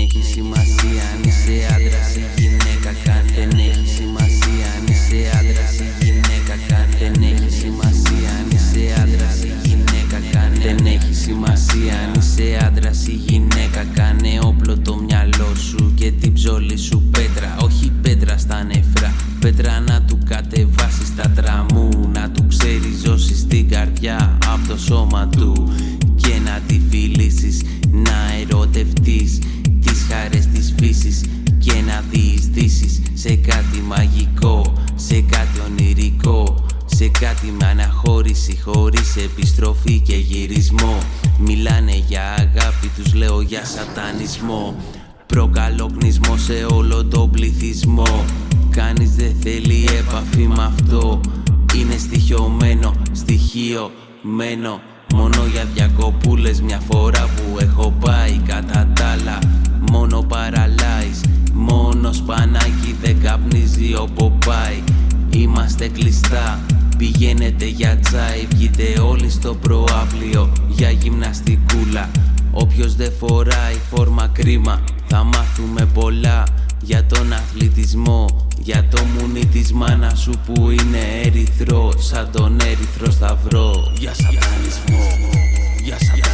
έχει σημασία αν είσαι άντρας ή γυναίκα καν. Δεν έχει σημασία αν είσαι άντρας ή γυναίκα καν. Δεν έχει σημασία αν είσαι άντρας ή γυναίκα καν. Δεν έχει σημασία αν είσαι άντρας ή γυναίκα. Κάνε όπλο το μυαλό σου και την ψόλη σου πέτρα. Όχι πέτρα στα νεφρά, πέτρα να του κατεβάσεις τα τραμού. Να του ξεριζώσεις την καρδιά από το σώμα του και να τη φιλήσεις, να ερωτευτείς τις χαρές της φύσης και να διεισδύσεις σε κάτι μαγικό, σε κάτι ονειρικό, σε κάτι με αναχώρηση χωρίς επιστροφή και γυρισμό. Μιλάνε για αγάπη, τους λέω για σατανισμό. Προκαλώ κνισμό σε όλο τον πληθυσμό. Κανείς δεν θέλει επαφή με αυτό. Είναι στοιχειωμένο, στοιχειωμένο. Μόνο για διακοπούλες μια φορά που έχω πάει. Κατά τ' άλλα μόνο παραλάεις. Μόνο σπανάκι δεν καπνίζει όπου πάει. Είμαστε κλειστά, πηγαίνετε για τσάι. Βγείτε όλοι στο προαύλιο για γυμναστικούλα. Όποιος δεν φοράει φόρμα κρίμα. Θα μάθουμε πολλά για τον αθλητισμό, για το μουνί της μάνας σου που είναι ερυθρό, σαν τον ερυθρό σταυρό. Για σατανισμό, για σατανισμό.